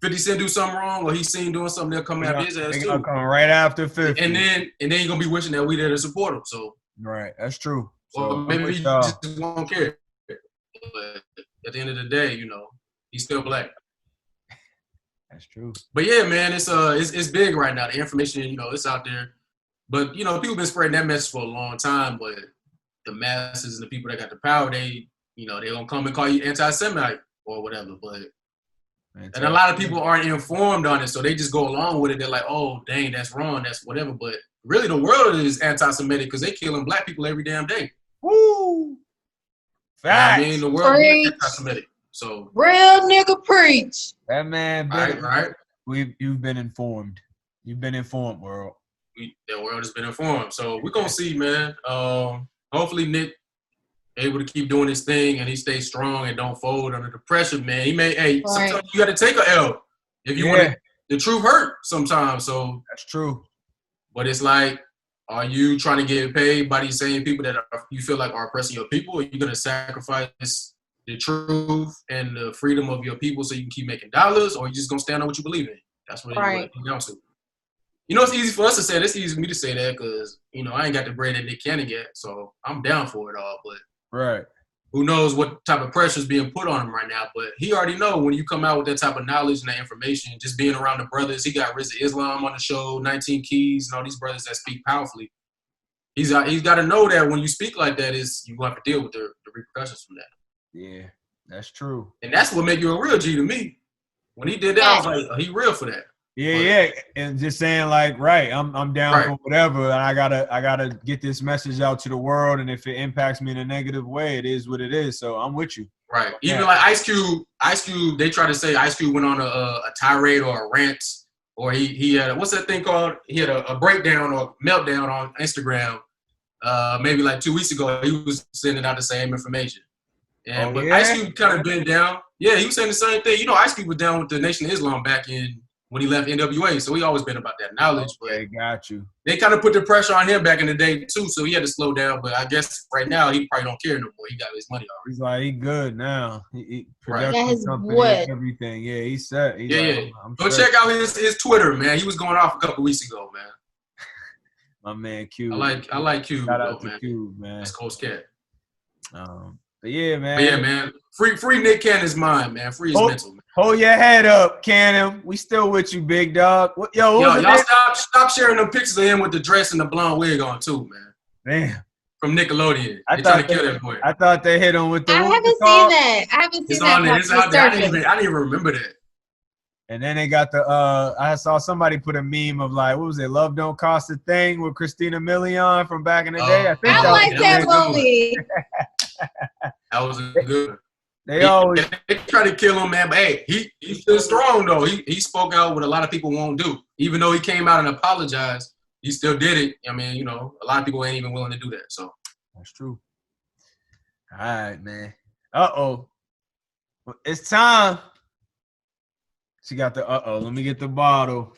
50 Cent do something wrong, or he's seen doing something, they'll come after his ass too. They'll come right after 50. And then you're gonna be wishing that we there to support him. So right, that's true. Well, maybe he just won't care. But at the end of the day, he's still black. That's true. But yeah, man, it's big right now. The information, it's out there. But people been spreading that message for a long time. But the masses and the people that got the power, they gonna come and call you anti-Semite or whatever. But and a lot of people aren't informed on it, so they just go along with it. They're like, oh, dang, that's wrong, that's whatever. But really, the world is anti-Semitic because they killing black people every damn day. Woo! Facts. I mean, the world is anti-Semitic. So real nigga preach. That man, right. You've been informed. You've been informed, world. The world has been informed. So we're gonna see, man. Hopefully Nick able to keep doing his thing and he stays strong and don't fold under the pressure, man. Sometimes you got to take a L if you want the truth hurt sometimes. So that's true. But it's like, are you trying to get paid by these same people that you feel like are oppressing your people? Or are you going to sacrifice the truth and the freedom of your people so you can keep making dollars? Or are you just going to stand on what you believe in? That's what it comes down to. You know, it's easy for us to say. It's easy for me to say that because, you know, I ain't got the bread that Nick Cannon get. So I'm down for it all. But who knows what type of pressure is being put on him right now. But he already know when you come out with that type of knowledge and that information, just being around the brothers. He got Rizza Islam on the show, 19 Keys, and all these brothers that speak powerfully. He's got to know that when you speak like that, you're going to have to deal with the repercussions from that. Yeah, that's true. And that's what make you a real G to me. When he did that, I was like, he real for that. Yeah, and just saying like, I'm down for whatever, and I gotta get this message out to the world, and if it impacts me in a negative way, it is what it is. So I'm with you. Right. Even like Ice Cube, they try to say Ice Cube went on a tirade or a rant, or he had what's that thing called? He had a breakdown or meltdown on Instagram. Maybe like 2 weeks ago, he was sending out the same information. And but Ice Cube kind of been down. Yeah, he was saying the same thing. You know, Ice Cube was down with the Nation of Islam back in. When he left NWA, so he always been about that knowledge. But got you. They kind of put the pressure on him back in the day too, so he had to slow down. But I guess right now he probably don't care no more. He got his money already. He's like he good now. He his company, what? Everything. Yeah, he's set. Go check out his Twitter, man. He was going off a couple weeks ago, man. My man Q. I like Q. Shout out to Q, man. That's Coach Cat. But yeah, man. Free Nick Cannon's mind, man. Free his mental, man. Hold your head up, Cannon. We still with you, big dog. Y'all stop sharing them pictures of him with the dress and the blonde wig on too, man. Damn. From Nickelodeon. They trying to kill that boy. I thought they hit him with the. I haven't seen that. I haven't seen that. It's out there. I didn't even remember that. And then they got the I saw somebody put a meme of like, what was it? Love Don't Cost a Thing with Christina Milian from back in the day. I think I like that movie. That was a good one. They always try to kill him, man. But hey, he's still strong though. He spoke out what a lot of people won't do. Even though he came out and apologized, he still did it. I mean, you know, a lot of people ain't even willing to do that. So that's true. All right, man. It's time. She got the let me get the bottle.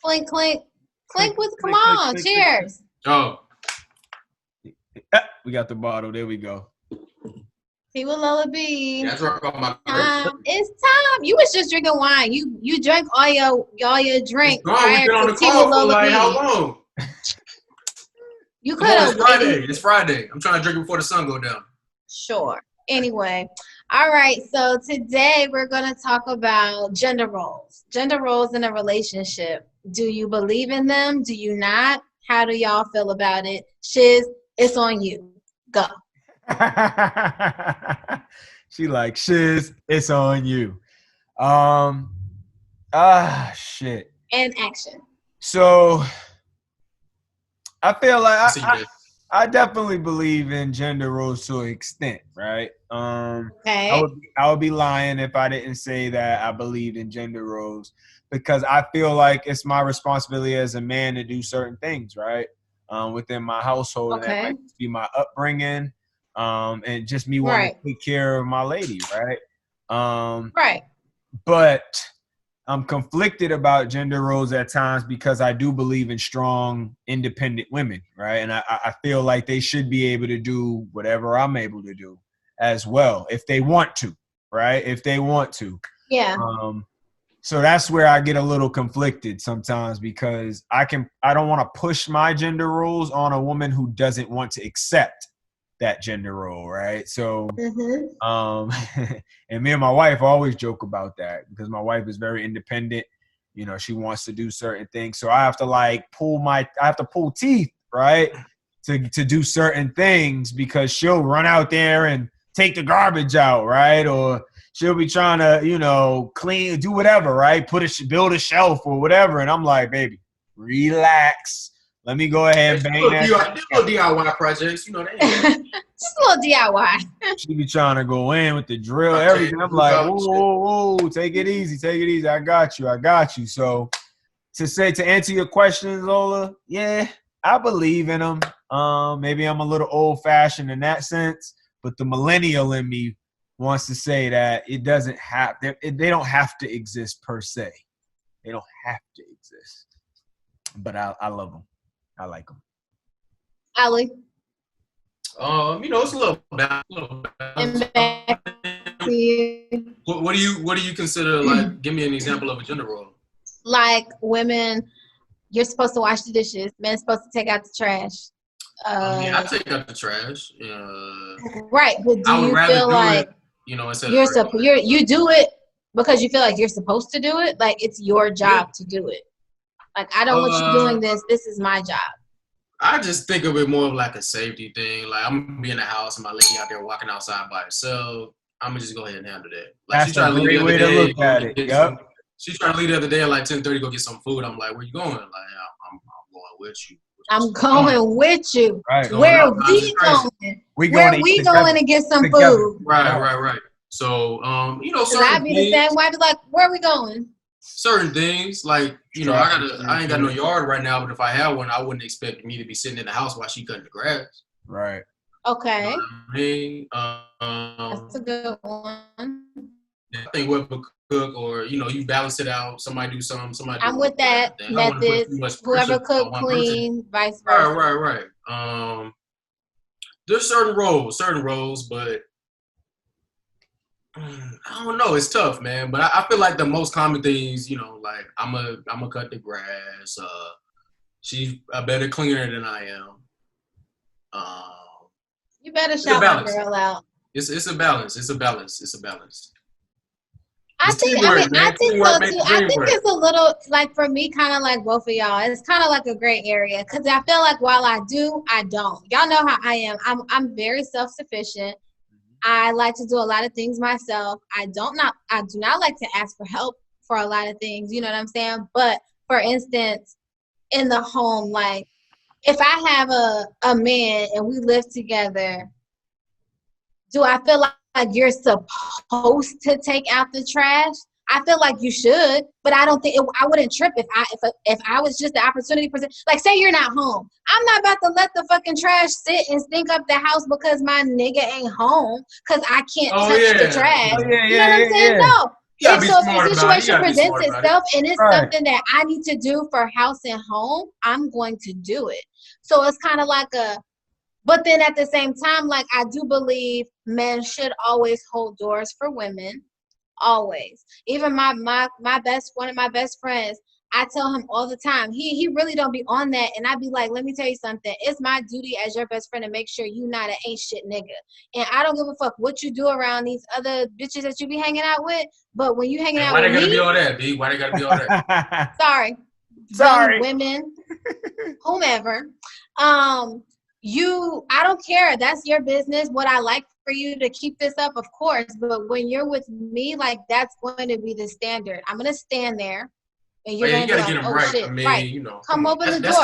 Clink, clink. Clink with come on, cheers. Oh. We got the bottle. There we go. See with Lola B. Yeah, that's right on my it's time. You was just drinking wine. You drank all your drink. We've been on the call for like how long? You could have. It's Friday. I'm trying to drink before the sun go down. Sure. Anyway. All right. So today we're going to talk about gender roles. Gender roles in a relationship. Do you believe in them? Do you not? How do y'all feel about it? Shizz, it's on you. Go. She like, Shizz, it's on you. Shit. And action. So I feel like I definitely believe in gender roles to an extent, right? Okay. I would be lying if I didn't say that I believed in gender roles because I feel like it's my responsibility as a man to do certain things, right? Within my household, and that might be my upbringing, and just me wanting to take care of my lady, right? But I'm conflicted about gender roles at times because I do believe in strong, independent women, right? And I feel like they should be able to do whatever I'm able to do as well if they want to, right? If they want to. Yeah. So that's where I get a little conflicted sometimes because I don't want to push my gender roles on a woman who doesn't want to accept that gender role, right? So, and me and my wife always joke about that because my wife is very independent. You know, she wants to do certain things. So I have to pull teeth, right? To do certain things because she'll run out there and take the garbage out, right? Or she'll be trying to, you know, clean, do whatever, right? Build a shelf or whatever. And I'm like, baby, relax. Let me go ahead and bang that. DIY projects, you know that. Just a little DIY. She be trying to go in with the drill, everything. I'm like, whoa, take it easy. I got you. So to answer your questions, Lola, yeah, I believe in them. Maybe I'm a little old fashioned in that sense, but the millennial in me wants to say that it doesn't have, they don't have to exist per se. They don't have to exist. But I love them. I like them. Ali. It's a little balance. What do you consider, like, give me an example of a gender role? Like, women, you're supposed to wash the dishes. Men's supposed to take out the trash. I take out the trash. Right, but do you feel like you do it because you feel like you're supposed to do it? Like, it's your job to do it. Like, I don't want you doing this. This is my job. I just think of it more of like a safety thing. Like, I'm gonna be in the house and my lady out there walking outside by herself. I'm gonna just go ahead and handle that. Like, that's a great way to look at it. Yep. She's trying to leave the other day at like 10:30 go get some food. I'm like, where you going? Like, I'm going with you. I'm going with you. Right. Where are we going? Where we going to get some food? Right. So, I'd be the same way. I'd be like, where are we going? Certain things, like, I ain't got no yard right now, but if I had one, I wouldn't expect me to be sitting in the house while she cutting the grass. Right. Okay. You know that's a good one. I think whoever cook, or you balance it out. Somebody do something. Somebody. I'm with that method. Whoever cook, clean, vice versa. Right. There's certain roles, but I don't know. It's tough, man. But I feel like the most common things, like I'm a cut the grass. She's a better cleaner than I am. You better shout my girl out. It's a balance. I think so too. I think it's a little, like, for me, kind of like both of y'all. It's kind of like a gray area, because I feel like while I do, I don't. Y'all know how I am. I'm very self-sufficient. I like to do a lot of things myself. I do not like to ask for help for a lot of things. You know what I'm saying? But for instance, in the home, like, if I have a man and we live together, do I feel like you're supposed to take out the trash? I feel like you should, but I don't think I wouldn't trip if I was just the opportunity person. Like, say you're not home. I'm not about to let the fucking trash sit and stink up the house because my nigga ain't home, because I can't touch the trash. You know what I'm saying? No. If the situation presents itself and it's something that I need to do for house and home, I'm going to do it. So it's kind of like but then at the same time, like, I do believe men should always hold doors for women. Always. Even one of my best friends, I tell him all the time, he really don't be on that, and I be like, let me tell you something, it's my duty as your best friend to make sure you not an ain't shit nigga, and I don't give a fuck what you do around these other bitches that you be hanging out with, but when you hanging out with me, why they gotta be all that, B? Why they gotta be all that? Sorry, women, whomever, I don't care, that's your business. What I like for you to keep this up, of course, but when you're with me, like, that's going to be the standard. I'm gonna stand there, and you're gonna be like, oh right. shit, right? Come open the door.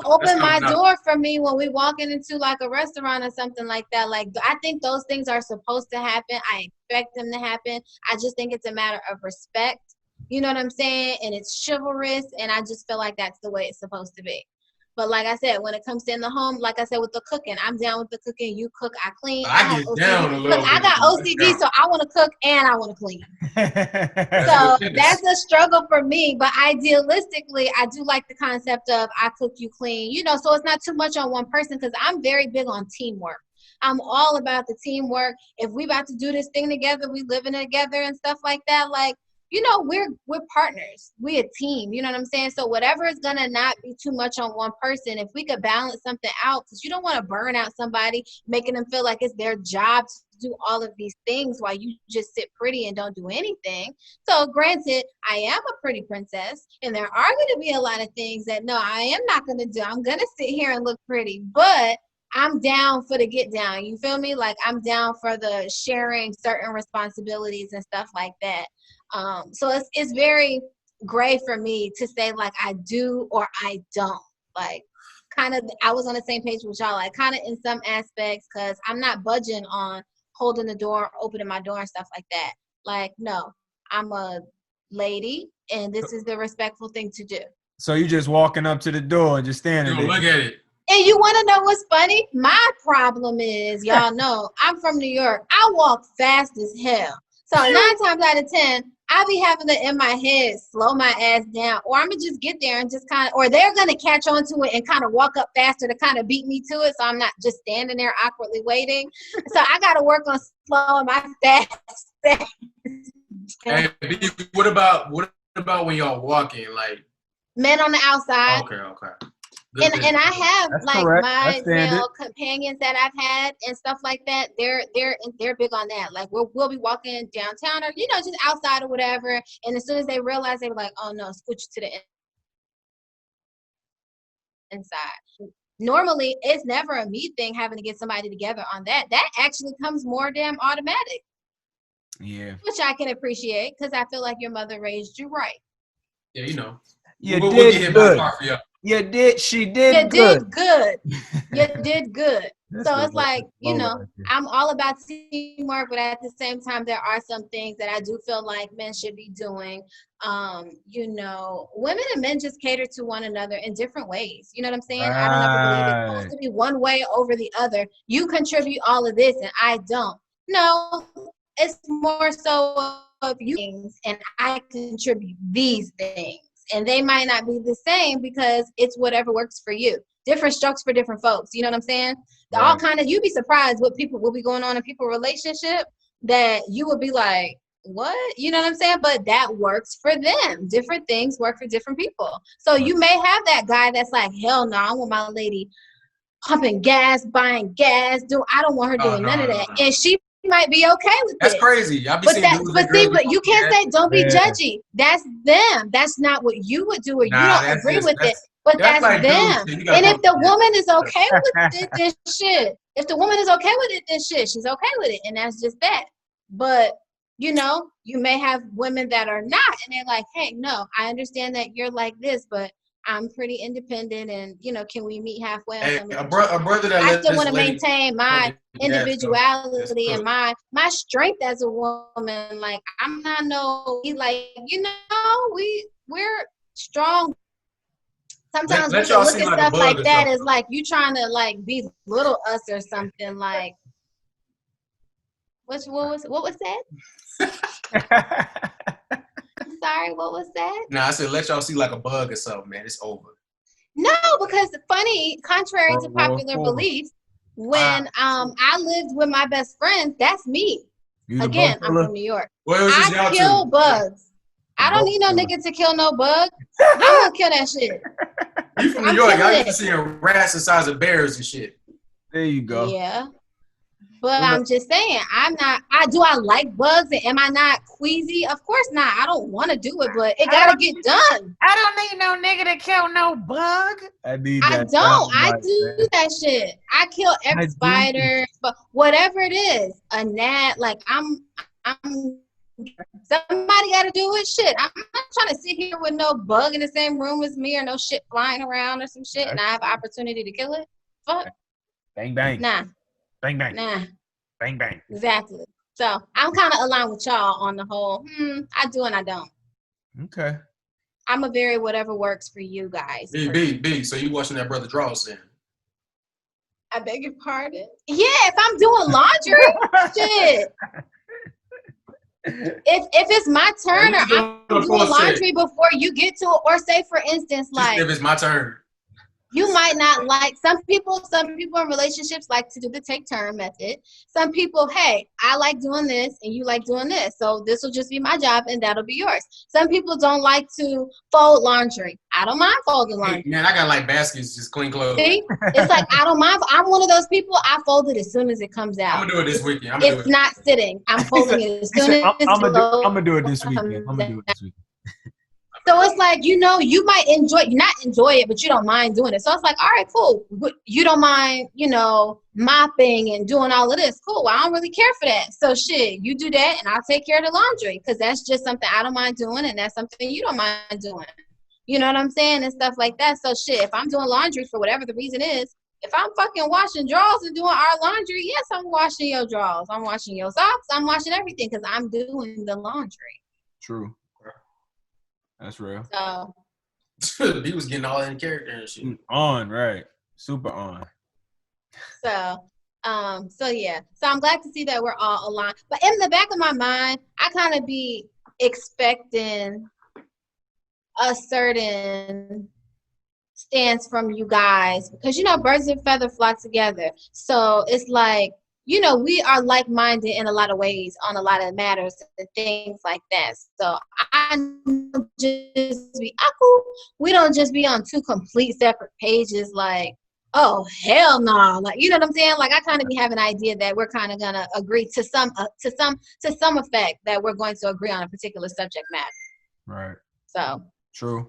Open my door for me when we walking into like a restaurant or something like that. Like, I think those things are supposed to happen. I expect them to happen. I just think it's a matter of respect. You know what I'm saying? And it's chivalrous, and I just feel like that's the way it's supposed to be. But like I said, when it comes to in the home, like I said with the cooking, I'm down with the cooking. You cook, I clean. I get down a little bit. I got OCD, so I want to cook and I want to clean. So that's a struggle for me. But idealistically, I do like the concept of I cook, you clean. So it's not too much on one person, because I'm very big on teamwork. I'm all about the teamwork. If we about to do this thing together, we living together and stuff like that, like, we're partners. We a team. You know what I'm saying? So whatever is going to not be too much on one person, if we could balance something out, because you don't want to burn out somebody, making them feel like it's their job to do all of these things while you just sit pretty and don't do anything. So granted, I am a pretty princess, and there are going to be a lot of things that, no, I am not going to do. I'm going to sit here and look pretty, but I'm down for the get down. You feel me? Like, I'm down for the sharing certain responsibilities and stuff like that. So it's very gray for me to say, like, I do or I don't, like, I was on the same page with y'all, like kind of in some aspects, because I'm not budging on holding the door, opening my door and stuff like that. Like, no, I'm a lady and this is the respectful thing to do. So you just walking up to the door and just standing there. Look at it. And you want to know what's funny? My problem is, y'all know, I'm from New York. I walk fast as hell. So 9 times out of 10, I be having to, in my head, slow my ass down. Or I'm going to just get there and just kind of, or they're going to catch on to it and kind of walk up faster to kind of beat me to it. So I'm not just standing there awkwardly waiting. So I got to work on slowing my fast. Hey, what about when y'all walking? Like men on the outside. Okay. And I have That's like correct. my male companions that I've had and stuff like that. They're big on that. Like we'll be walking downtown or just outside or whatever. And as soon as they realize, they were like, "Oh no, scooch to the inside." Normally, it's never a me thing having to get somebody together on that. That actually comes more damn automatic. Yeah. Which I can appreciate because I feel like your mother raised you right. Yeah, you know. You we'll did get hit good. by a car for y'all. You did. She did You good. did good. You did good. So it's like, right. I'm all about teamwork, but at the same time, there are some things that I do feel like men should be doing. Women and men just cater to one another in different ways. You know what I'm saying? Right. I don't ever believe it's supposed to be one way over the other. You contribute all of this and I don't. No, it's more so of you things and I contribute these things. And they might not be the same because it's whatever works for you. Different strokes for different folks. You know what I'm saying? Right. You'd be surprised what people will be going on in people's relationship that you would be like, what? You know what I'm saying? But that works for them. Different things work for different people. So you may have that guy that's like, hell no, I want my lady pumping gas, buying gas. I don't want her doing none of that. And she might be okay with That's it. crazy. But you can't say don't be judgy. That's them. That's not what you would do or you don't agree with it. But that's like them. And if the woman is okay with it, then shit. If the woman is okay with it, then shit. She's okay with it. And that's just that. But you may have women that are not and they're like, hey, no, I understand that you're like this, but I'm pretty independent and can we meet halfway on something? A brother that I still want to maintain my individuality and my strength as a woman. Like I'm not we're strong. Sometimes we can look at stuff like that as like you trying to like belittle us or something. Like what was that? Sorry, what was that? I said let y'all see like a bug or something, man. It's over. No, because funny, contrary to popular belief, when I lived with my best friend, that's me. Again, I'm from New York. I kill bugs. I don't need no nigga to kill no bug. I'm gonna kill that shit. You from New York? Y'all used to seeing rats the size of bears and shit. There you go. Yeah. But I'm just saying, do I like bugs and am I not queasy? Of course not. I don't want to do it, but it gotta get done. I don't need no nigga to kill no bug. I do that shit. I kill every spider, but whatever it is, a gnat, like I'm somebody gotta do it. Shit. I'm not trying to sit here with no bug in the same room as me or no shit flying around or some shit and I have an opportunity to kill it. Fuck. Bang bang. Nah. Bang bang. Nah. Bang bang. Exactly. So I'm kind of aligned with y'all on the whole. I do and I don't. Okay. I'm a very whatever works for you guys. B. So you watching that brother draws then? I beg your pardon. Yeah, if I'm doing laundry, shit. If it's my turn or I'm doing laundry before you get to it, or say for instance, like if it's my turn. You might not like some people in relationships like to do the take turn method. Some people, hey, I like doing this and you like doing this. So this will just be my job and that'll be yours. Some people don't like to fold laundry. I don't mind folding laundry. Hey, man, I got like baskets, just clean clothes. See? It's like, I don't mind. I'm one of those people, I fold it as soon as it comes out. I'm going to do it this weekend. It's not sitting. I'm folding it as soon as I'm going to do it this weekend. So it's like, you might not enjoy it, but you don't mind doing it. So it's like, all right, cool. You don't mind, mopping and doing all of this. Cool. Well, I don't really care for that. So shit, you do that and I'll take care of the laundry because that's just something I don't mind doing and that's something you don't mind doing. You know what I'm saying? And stuff like that. So shit, if I'm doing laundry for whatever the reason is, if I'm fucking washing drawers and doing our laundry, yes, I'm washing your drawers. I'm washing your socks. I'm washing everything because I'm doing the laundry. True. That's real. So B was getting all in character and shit. On, right. Super on. So yeah. So I'm glad to see that we're all aligned. But in the back of my mind, I kind of be expecting a certain stance from you guys because birds of a feather flock together. So it's like, we are like-minded in a lot of ways on a lot of matters and things like that. So we don't just be on two complete separate pages like, oh hell no, like, you know what I'm saying? Like, I kind of be having an idea that we're kind of gonna agree to some effect that we're going to agree on a particular subject matter. Right. So true.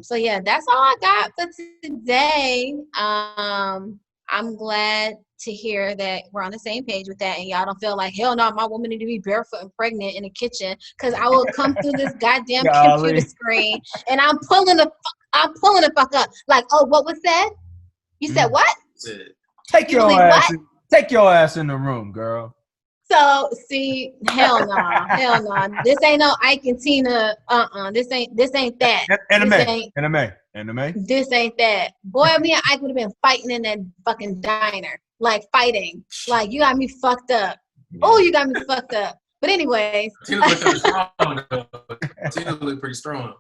So yeah, that's all I got for today. I'm glad to hear that we're on the same page with that, and y'all don't feel like, hell no, my woman need to be barefoot and pregnant in the kitchen, because I will come through this goddamn computer screen and I'm pulling the fuck up. Like, oh, what was said? You said what? Take your ass in the room, girl. So see, hell no. This ain't no Ike and Tina. This ain't that. Anime. This ain't that. Boy, me and Ike would have been fighting in that fucking diner. Like, fighting. Like, you got me fucked up. Yeah. Oh, you got me fucked up. But anyways. Tina looked pretty strong, though. Tina looked pretty strong.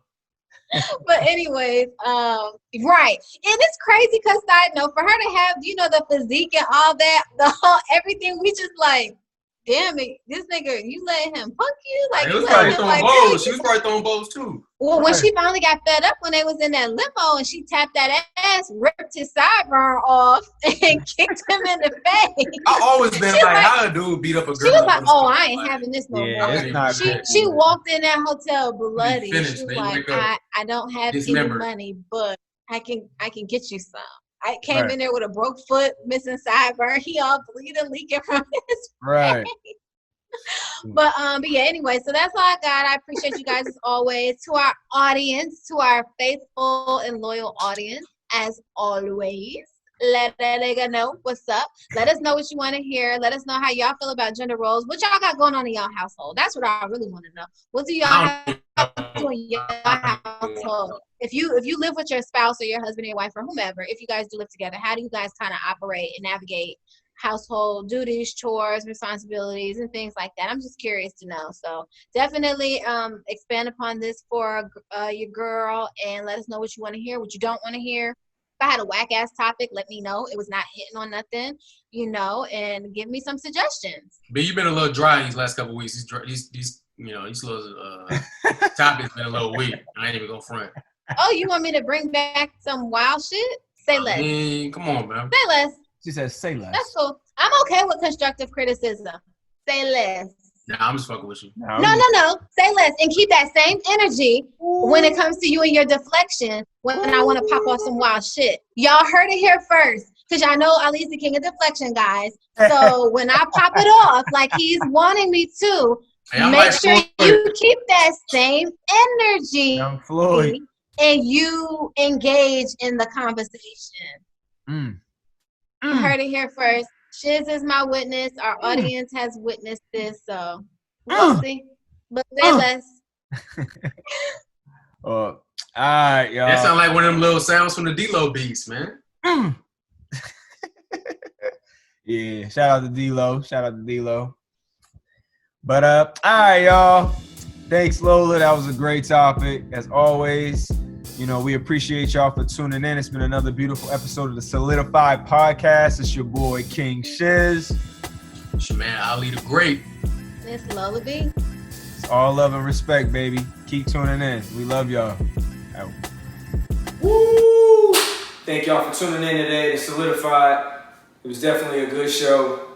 But anyways, right. And it's crazy because, side note, for her to have, the physique and all that, the whole everything, we just like, damn it, this nigga, you let him punk you? Like, he was probably throwing balls. She was probably throwing balls too. Well, when she finally got fed up when they was in that limo and she tapped that ass, ripped his sideburn off, and kicked him in the face. I always been like, how a dude beat up a girl? She was like, oh, I ain't having this no more. She walked in that hotel bloody. She was like, I don't have any money, but I can get you some. I came in there with a broke foot, missing sideburn. He all bleeding, leaking from his face. But yeah, anyway, so that's all I got. I appreciate you guys as always. To our audience, to our faithful and loyal audience, as always, let that nigga know what's up. Let us know what you want to hear. Let us know how y'all feel about gender roles. What y'all got going on in y'all household? That's what I really want to know. What do y'all have in your household? If you live with your spouse or your husband or your wife or whomever, if you guys do live together, how do you guys kind of operate and navigate household duties, chores, responsibilities, and things like that? I'm just curious to know. So definitely expand upon this for your girl and let us know what you want to hear, what you don't want to hear. If I had a whack-ass topic, let me know. It was not hitting on nothing, and give me some suggestions. But you've been a little dry these last couple of weeks. These little topics been a little weak. I ain't even gonna front. Oh, you want me to bring back some wild shit? Say less. I mean, come on, man. Say less. She says, say less. That's cool. I'm okay with constructive criticism. Say less. Nah, I'm just fucking with you. No. Say less and keep that same energy when it comes to you and your deflection when I want to pop off some wild shit. Y'all heard it here first. Because y'all know Ali's the king of deflection, guys. So when I pop it off like he's wanting me to, make sure you keep that same energy. Young Floyd. And you engage in the conversation. You heard it here first. Shizz is my witness. Our audience has witnessed this, so we'll see. But say less. All right, y'all. That sound like one of them little sounds from the D-Lo beats, man. Yeah, shout out to D-Lo. But all right, y'all. Thanks, Lola. That was a great topic, as always. We appreciate y'all for tuning in. It's been another beautiful episode of the Solidified Podcast. It's your boy, King Shizz. It's your man, Ali the Great. It's Lola B. It's all love and respect, baby. Keep tuning in. We love y'all. Out. Woo! Thank y'all for tuning in today to Solidified. It was definitely a good show.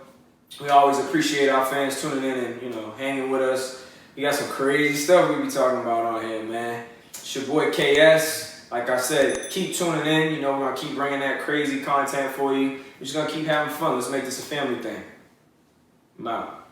We always appreciate our fans tuning in and, hanging with us. We got some crazy stuff we be talking about on here, man. It's your boy KS. Like I said, keep tuning in. We're going to keep bringing that crazy content for you. We're just going to keep having fun. Let's make this a family thing. I'm out.